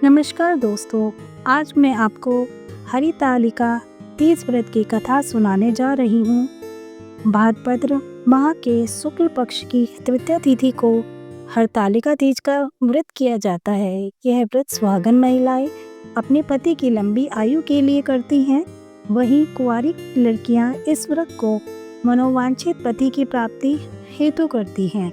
नमस्कार दोस्तों, आज मैं आपको हरितालिका तीज व्रत की कथा सुनाने जा रही हूँ। भाद्रपद माह के शुक्ल पक्ष की तृतीया तिथि को हरतालिका तीज का व्रत किया जाता है। यह व्रत सुहागन महिलाएं अपने पति की लंबी आयु के लिए करती हैं। वहीं कुंवारी लड़कियां इस व्रत को मनोवांछित पति की प्राप्ति हेतु करती हैं।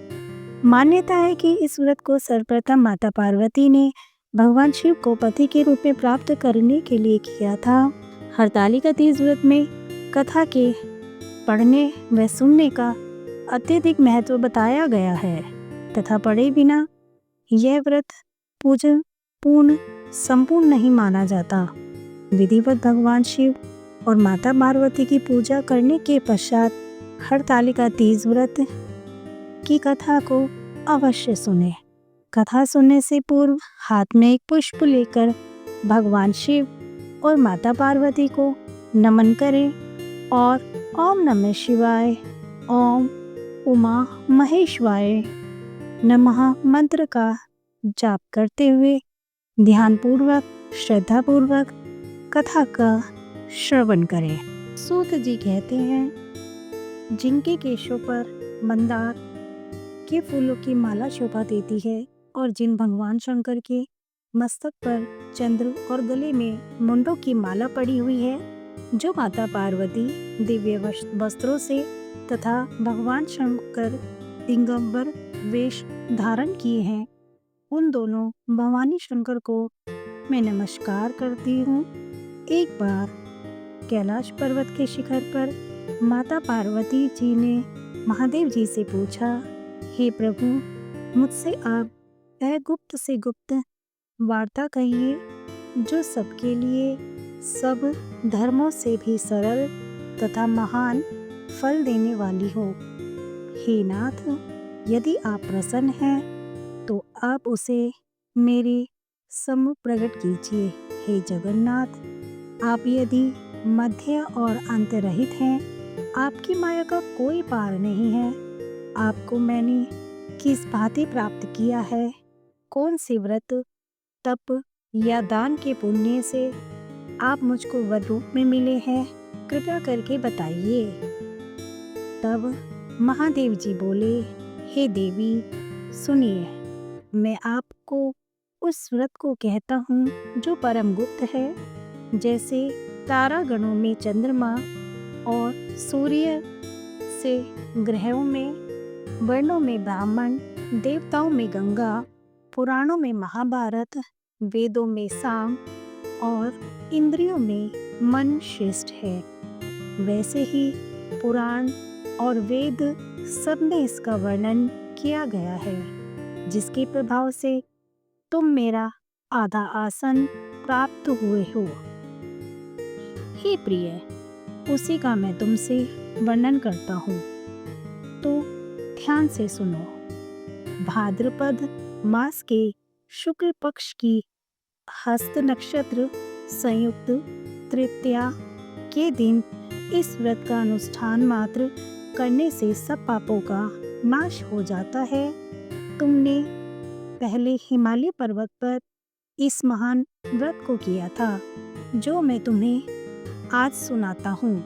मान्यता है कि इस व्रत को सर्वप्रथम माता पार्वती ने भगवान शिव को पति के रूप में प्राप्त करने के लिए किया था। हरतालिका तीज व्रत में कथा के पढ़ने व सुनने का अत्यधिक महत्व बताया गया है तथा पढ़े बिना यह व्रत पूजन पूर्ण संपूर्ण नहीं माना जाता। विधिवत भगवान शिव और माता पार्वती की पूजा करने के पश्चात हरतालिका तीज व्रत की कथा को अवश्य सुने। कथा सुनने से पूर्व हाथ में एक पुष्प लेकर भगवान शिव और माता पार्वती को नमन करें और ओम नमः शिवाय, ओम उमा महेश्वाय नमः मंत्र का जाप करते हुए ध्यानपूर्वक श्रद्धापूर्वक कथा का श्रवण करें। सूत जी कहते हैं, जिनके केशों पर मंदार के फूलों की माला शोभा देती है और जिन भगवान शंकर के मस्तक पर चंद्र और गले में मुंडों की माला पड़ी हुई है, जो माता पार्वती दिव्य वस्त्रों से तथा भगवान शंकर दिगंबर वेश धारण किए हैं, उन दोनों भवानी शंकर को मैं नमस्कार करती हूँ। एक बार कैलाश पर्वत के शिखर पर माता पार्वती जी ने महादेव जी से पूछा, हे प्रभु, मुझसे आप वह गुप्त से गुप्त वार्ता कहिए जो सबके लिए सब धर्मों से भी सरल तथा महान फल देने वाली हो। हे नाथ, यदि आप प्रसन्न हैं तो आप उसे मेरे सम्मुख प्रकट कीजिए। हे जगन्नाथ, आप यदि मध्य और अंत रहित हैं, आपकी माया का कोई पार नहीं है। आपको मैंने किस भांति प्राप्त किया है? कौन से व्रत, तप या दान के पुण्य से आप मुझको वर रूप में मिले हैं? कृपया करके बताइए। तब महादेव जी बोले, हे देवी, सुनिए, मैं आपको उस व्रत को कहता हूँ जो परम गुप्त है। जैसे तारागणों में चंद्रमा और सूर्य से ग्रहों में, वर्णों में ब्राह्मण, देवताओं में गंगा, पुराणों में महाभारत, वेदों में साम और इंद्रियों में मन श्रेष्ठ है, वैसे ही पुराण और वेद सब में इसका वर्णन किया गया है, जिसके प्रभाव से तुम मेरा आधा आसन प्राप्त हुए हो। हे प्रिय, उसी का मैं तुमसे वर्णन करता हूँ, तो ध्यान से सुनो। भाद्रपद मास के शुक्ल पक्ष की हस्त नक्षत्र संयुक्त तृतीया के दिन इस व्रत का अनुष्ठान मात्र करने से सब पापों का नाश हो जाता है। तुमने पहले हिमालय पर्वत पर इस महान व्रत को किया था, जो मैं तुम्हें आज सुनाता हूँ।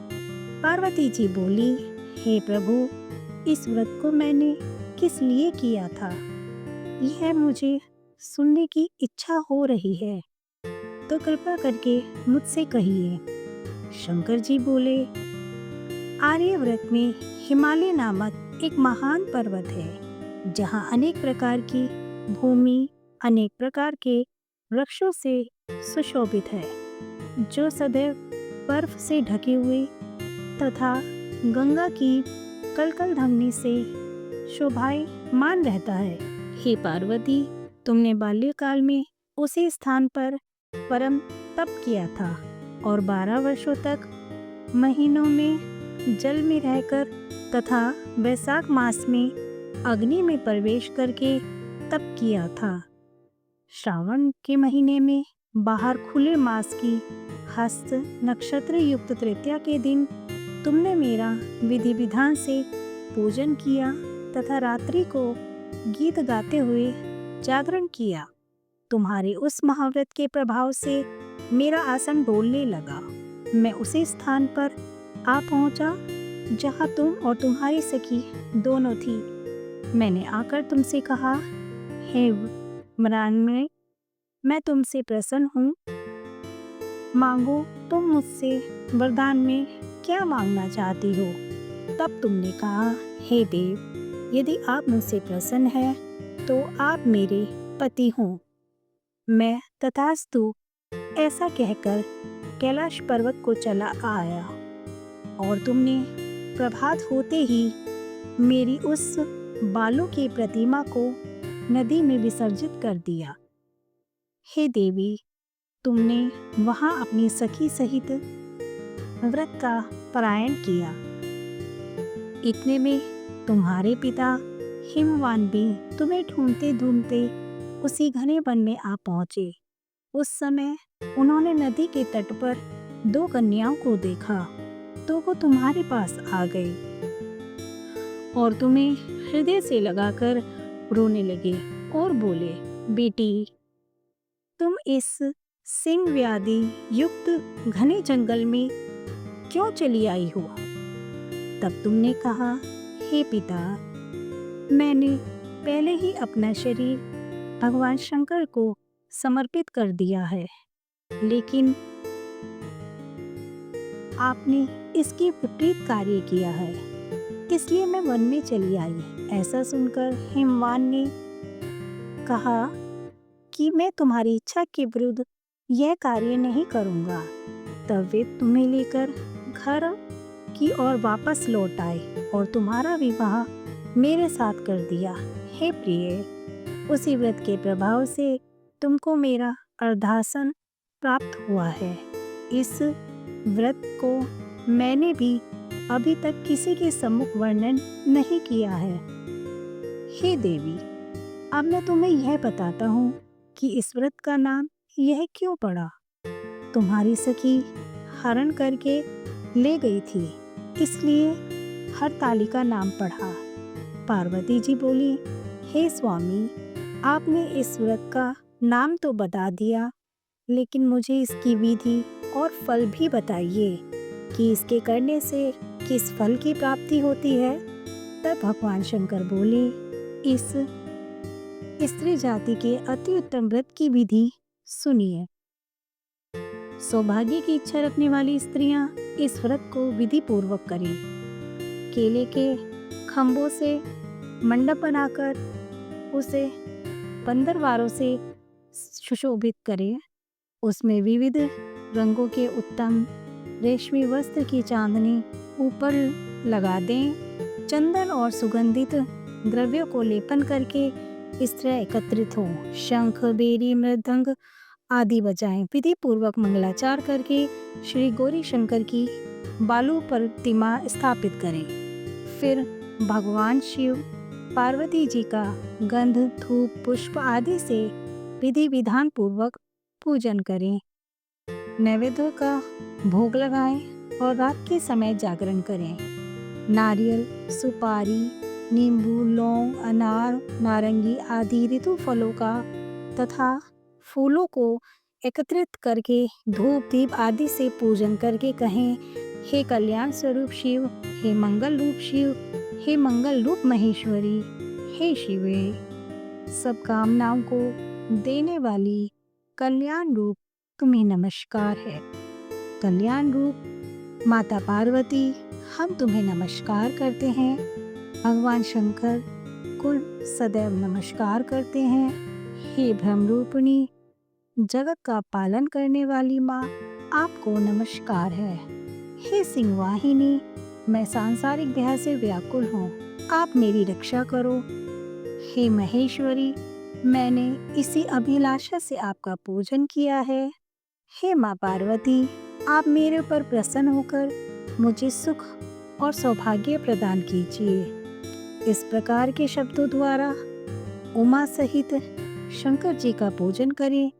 पार्वती जी बोली, हे प्रभु, इस व्रत को मैंने किस लिए किया था, यह मुझे सुनने की इच्छा हो रही है, तो कृपया करके मुझसे कहिए। शंकर जी बोले, आर्यव्रत में हिमालय नामक एक महान पर्वत है, जहाँ अनेक प्रकार की भूमि अनेक प्रकार के वृक्षों से सुशोभित है, जो सदैव बर्फ से ढके हुए तथा गंगा की कलकल ध्वनि से शोभायमान रहता है। हे पार्वती, तुमने बाल्यकाल में उसी स्थान पर परम तप किया था और 12 वर्षों तक महीनों में जल में रहकर तथा वैशाख मास में अग्नि में प्रवेश करके तप किया था। श्रावण के महीने में बाहर खुले मास की हस्त नक्षत्र युक्त तृतीया के दिन तुमने मेरा विधि विधान से पूजन किया तथा रात्रि को गीत गाते हुए जागरण किया। तुम्हारे उस महाव्रत के प्रभाव से मेरा आसन डोलने लगा। मैं उसी स्थान पर आ पहुंचा जहां तुम और तुम्हारी सखी दोनों थी। मैंने आकर तुमसे कहा, हे मृणालिनी, मैं तुमसे प्रसन्न हूँ, मांगो तुम मुझसे वरदान में क्या मांगना चाहती हो। तब तुमने कहा, हे देव, यदि आप मुझसे प्रसन्न हैं तो आप मेरे पति हों। मैं तथास्तु ऐसा कहकर कैलाश पर्वत को चला आया और तुमने प्रभात होते ही मेरी उस बालों की प्रतिमा को नदी में विसर्जित कर दिया। हे देवी, तुमने वहां अपनी सखी सहित व्रत का पारायण किया। इतने में तुम्हारे पिता हिमवान भी तुम्हें ढूंढते ढूंढते उसी घने वन में आ पहुंचे। उस समय उन्होंने नदी के तट पर 2 कन्याओं को देखा तो वो तुम्हारे पास आ गए और तुम्हें हृदय से लगाकर रोने लगे और बोले, बेटी, तुम इस सिंह व्याधि युक्त घने जंगल में क्यों चली आई हो। तब तुमने कहा, हे पिता, मैंने पहले ही अपना शरीर भगवान शंकर को समर्पित कर दिया है, लेकिन आपने इसकी विपरीत कार्य किया है, इसलिए मैं वन में चली आई। ऐसा सुनकर हिमवान ने कहा कि मैं तुम्हारी इच्छा के विरुद्ध यह कार्य नहीं करूंगा। तब वे तुम्हें लेकर घर की ओर वापस लौट आए और तुम्हारा विवाह मेरे साथ कर दिया। हे प्रिय, उसी व्रत के प्रभाव से तुमको मेरा अर्धासन प्राप्त हुआ है। इस व्रत को मैंने भी अभी तक किसी के सम्मुख वर्णन नहीं किया है। हे देवी, अब मैं तुम्हें यह बताता हूँ कि इस व्रत का नाम यह क्यों पड़ा। तुम्हारी सखी हरण करके ले गई थी, इसलिए हरतालिका नाम पड़ा। पार्वती जी बोली, हे स्वामी, आपने इस व्रत का नाम तो बता दिया, लेकिन मुझे इसकी विधि और फल भी बताइए कि इसके करने से किस फल की प्राप्ति होती है। तब भगवान शंकर बोले, इस स्त्री जाति के अति उत्तम व्रत की विधि सुनिए। सौभाग्य की इच्छा रखने वाली स्त्रियां इस व्रत को विधि पूर्वक करें। केले के खंभों से मंडप बनाकर उसे 15 वारों से सुशोभित करें। उसमें विविध रंगों के उत्तम रेशमी वस्त्र की चांदनी ऊपर लगा दें। चंदन और सुगंधित द्रव्यों को लेपन करके स्त्रियां एकत्रित हों। शंख, बेरी, मृदंग आदि बजाएं। विधि पूर्वक मंगलाचार करके श्री गौरी शंकर की बालू प्रतिमा स्थापित करें। फिर भगवान शिव पार्वती जी का गंध, धूप, पुष्प आदि से विधि विधान पूर्वक पूजन करें। नैवेद्य का भोग लगाएं और रात के समय जागरण करें। नारियल, सुपारी, नींबू, लौंग, अनार, नारंगी आदि ऋतु फलों का तथा फूलों को एकत्रित करके धूप, दीप आदि से पूजन करके कहें, हे कल्याण स्वरूप शिव, हे मंगल रूप शिव, हे मंगल रूप महेश्वरी, हे शिवे। सब कामनाओं को देने वाली कल्याण रूप तुम्हें नमस्कार है। कल्याण रूप माता पार्वती, हम तुम्हें नमस्कार करते हैं। भगवान शंकर को सदैव नमस्कार करते हैं। हे ब्रह्मरूपिणी, जगत का पालन करने वाली माँ, आपको नमस्कार है। हे सिंहवाहिनी, मैं सांसारिक भय से व्याकुल हूँ, आप मेरी रक्षा करो। हे महेश्वरी, मैंने इसी अभिलाषा से आपका पूजन किया है। हे माँ पार्वती, आप मेरे पर प्रसन्न होकर मुझे सुख और सौभाग्य प्रदान कीजिए। इस प्रकार के शब्दों द्वारा उमा सहित शंकर जी का पूजन करें।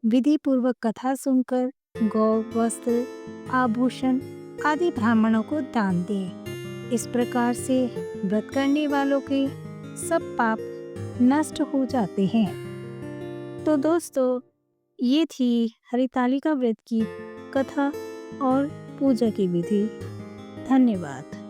विधि पूर्वक कथा सुनकर गौ, वस्त्र, आभूषण आदि ब्राह्मणों को दान दें। इस प्रकार से व्रत करने वालों के सब पाप नष्ट हो जाते हैं। तो दोस्तों, ये थी हरितालिका व्रत की कथा और पूजा की विधि। धन्यवाद।